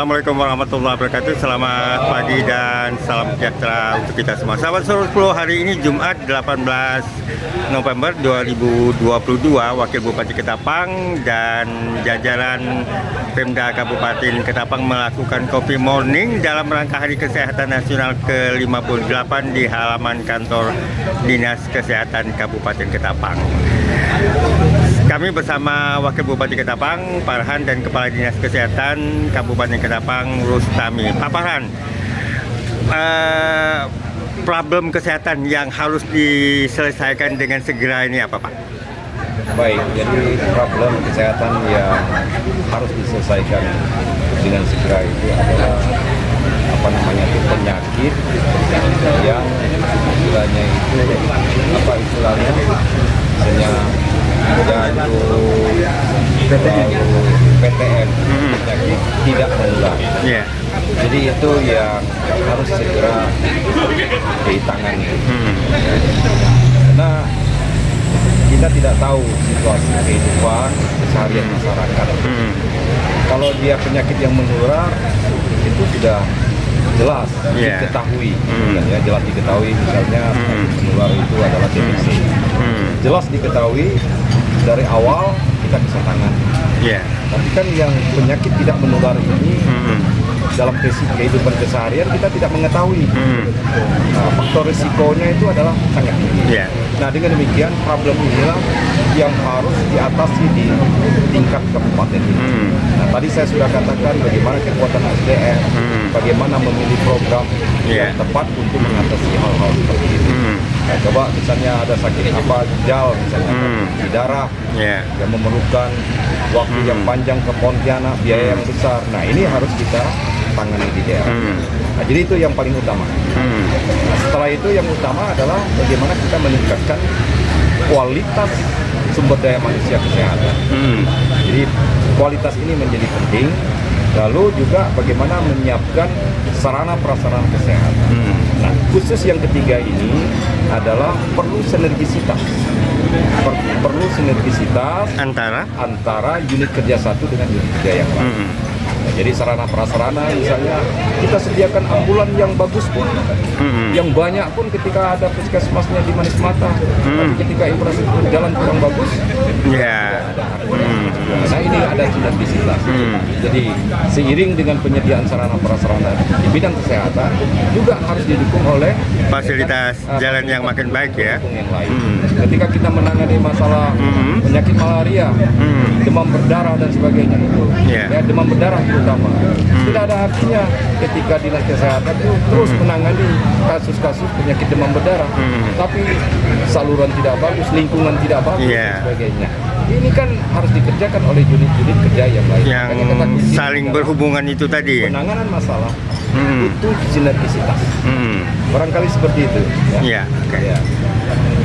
Assalamualaikum warahmatullahi wabarakatuh. Selamat pagi dan salam sejahtera untuk kita semua. Sahabat Seluruh 10, hari ini Jumat 18 November 2022, Wakil Bupati Ketapang dan jajaran Pemda Kabupaten Ketapang melakukan Coffee Morning dalam rangka Hari Kesehatan Nasional ke-58 di halaman kantor Dinas Kesehatan Kabupaten Ketapang. Kami bersama Wakil Bupati Ketapang, Farhan, dan Kepala Dinas Kesehatan Kabupaten Ketapang, Rustami. Pak Farhan, problem kesehatan yang harus diselesaikan dengan segera ini apa, Pak? Baik, jadi problem kesehatan yang harus diselesaikan dengan segera itu adalah penyakit yang istilahnya itu istilahnya PTM, penyakit tidak menular. Jadi itu yang harus segera ditangani. Karena kita tidak tahu situasi kehidupan seharian masyarakat. Kalau dia penyakit yang menular itu sudah jelas diketahui, jelas diketahui, misalnya menular itu adalah TBC. Jelas diketahui dari awal kita bisa tangani. Tapi kan yang penyakit tidak menular ini dalam kehidupan keseharian kita tidak mengetahui. Faktor risikonya itu adalah sangat tinggi. Nah, dengan demikian problem inilah yang harus diatasi di tingkat kabupaten ini. Nah, tadi saya sudah katakan bagaimana kekuatan SDM, bagaimana memilih program yang tepat untuk mengatasi hal-hal seperti ini. Nah, coba misalnya ada sakit ginjal, misalnya di darah, yang memerlukan waktu yang panjang ke Pontianak, biaya yang besar. Nah, ini harus kita tangani di daerah. Nah, jadi itu yang paling utama. Nah, setelah itu yang utama adalah bagaimana kita meningkatkan kualitas sumber daya manusia kesehatan. Jadi kualitas ini menjadi penting. Lalu juga bagaimana menyiapkan sarana prasarana kesehatan. Nah, khusus yang ketiga ini adalah perlu sinergisitas. Perlu sinergisitas antara unit kerja satu dengan unit kerja yang lain. Nah, jadi sarana prasarana misalnya kita sediakan ambulan yang bagus pun, yang banyak pun ketika ada puskesmasnya di Manis Mata, tapi ketika infrastruktur jalan kurang bagus, nah ini ada sinergisitas. Jadi seiring dengan penyediaan sarana prasarana di bidang kesehatan juga harus didukung oleh fasilitas jalan yang makin baik ya. Yang lain. Ketika kita menangani masalah penyakit malaria, demam berdarah dan sebagainya itu, demam berdarah terutama, tidak ada artinya ketika dinas kesehatan itu terus menangani kasus-kasus penyakit demam berdarah, tapi saluran tidak bagus, lingkungan tidak bagus dan sebagainya. Ini kan harus dikerjakan oleh unit-unit kerja yang lain. Yang saling berhubungan itu tadi. Penanganan masalah itu sinergisitas. Barangkali seperti itu.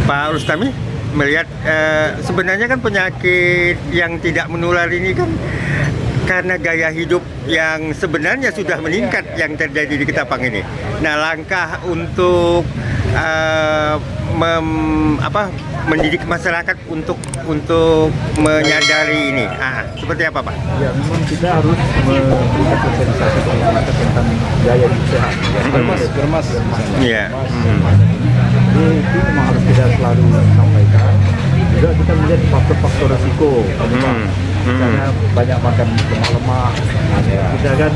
Pak Rustami melihat sebenarnya kan penyakit yang tidak menular ini kan karena gaya hidup yang sebenarnya sudah meningkat yang terjadi di Ketapang ini. Nah, langkah untuk mendidik masyarakat untuk menyadari ini, seperti apa, Pak? Ya, memang kita harus memberikan sosialisasi ke masyarakat tentang gaya hidup sehat. Germas. Jadi itu memang harus kita selalu sampaikan. Juga kita melihat faktor-faktor risiko. Misalnya banyak makan lemak-lemak, kita kan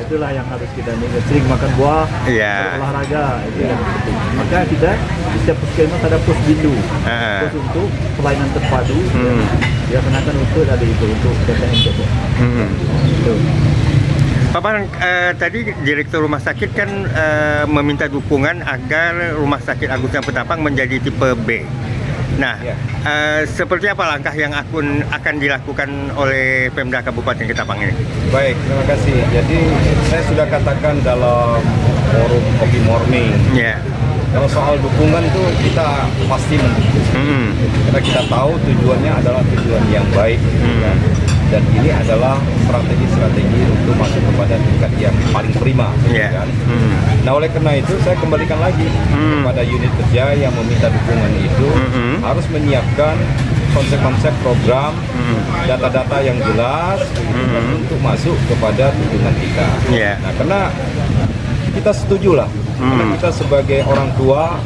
itulah yang harus kita ingat. Sering makan buah, olahraga, itu yang penting. Maka kita di setiap puskesmas ada pos bindu, pos untuk pelayanan terpadu. Dia kenakan untuk tadi itu untuk PTM itu. Pak Farhan, tadi Direktur Rumah Sakit kan meminta dukungan agar Rumah Sakit Agus Salim Ketapang menjadi tipe B. Nah, seperti apa langkah yang akan dilakukan oleh Pemda Kabupaten Ketapang ini? Baik, terima kasih. Jadi saya sudah katakan dalam forum Coffee Morning, kalau soal dukungan tuh kita pasti mendukung. Karena kita tahu tujuannya adalah tujuan yang baik. Dan ini adalah strategi-strategi untuk masuk kepada tingkat yang paling prima. Nah, oleh karena itu saya kembalikan lagi kepada unit kerja yang meminta dukungan itu harus menyiapkan konsep-konsep program, data-data yang jelas untuk masuk kepada tuntunan kita. Iya. Nah, karena kita setuju lah, karena kita sebagai orang tua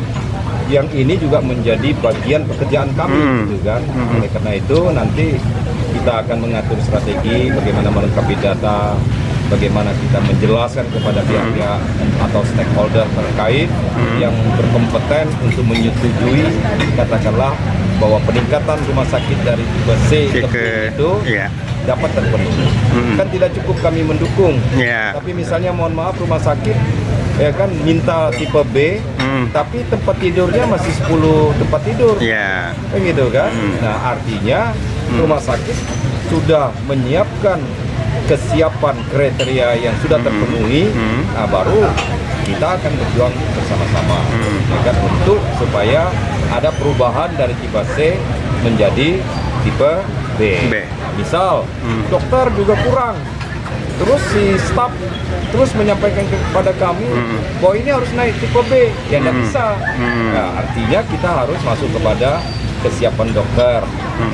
yang ini juga menjadi bagian pekerjaan kami, gitu kan. Oleh karena itu nanti kita akan mengatur strategi bagaimana melengkapi data, bagaimana kita menjelaskan kepada pihak-pihak atau stakeholder terkait yang berkompeten untuk menyetujui, katakanlah bahwa peningkatan rumah sakit dari tipe C ke B itu dapat terpenuhi. Kan tidak cukup kami mendukung, tapi misalnya mohon maaf rumah sakit ya kan minta tipe B, tapi tempat tidurnya masih 10 tempat tidur, begitu kan? Nah, artinya rumah sakit sudah menyiapkan kesiapan kriteria yang sudah terpenuhi, nah baru kita akan berjuang bersama-sama, ya kan, untuk supaya ada perubahan dari tipe C menjadi tipe B. Misal dokter juga kurang, terus si staf terus menyampaikan kepada kami bahwa ini harus naik tipe B, ya tidak bisa. Nah, artinya kita harus masuk kepada kesiapan dokter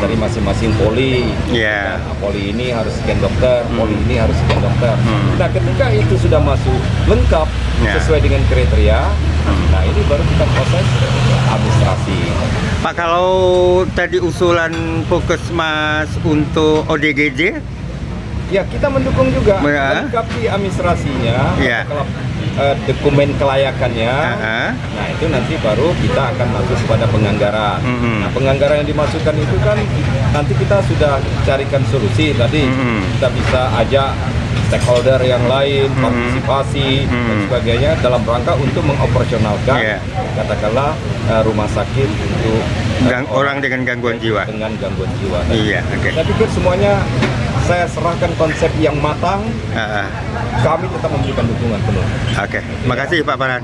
dari masing-masing poli. Nah, poli ini harus sekian dokter, poli ini harus sekian dokter. Nah, ketika itu sudah masuk lengkap sesuai dengan kriteria, nah ini baru kita proses administrasi. Pak, kalau tadi usulan Puskesmas untuk ODGJ, ya kita mendukung juga, melengkapi administrasinya, kalau dokumen kelayakannya. Nah, itu nanti baru kita akan masuk kepada penganggaran. Nah, penganggaran yang dimasukkan itu kan nanti kita sudah carikan solusi tadi. Kita bisa ajak stakeholder yang lain, partisipasi dan sebagainya dalam rangka untuk mengoperasionalkan katakanlah rumah sakit untuk orang dengan gangguan jiwa. Saya pikir semuanya saya serahkan konsep yang matang. Kami tetap memberikan dukungan penuh. Oke, makasih Pak Farhan.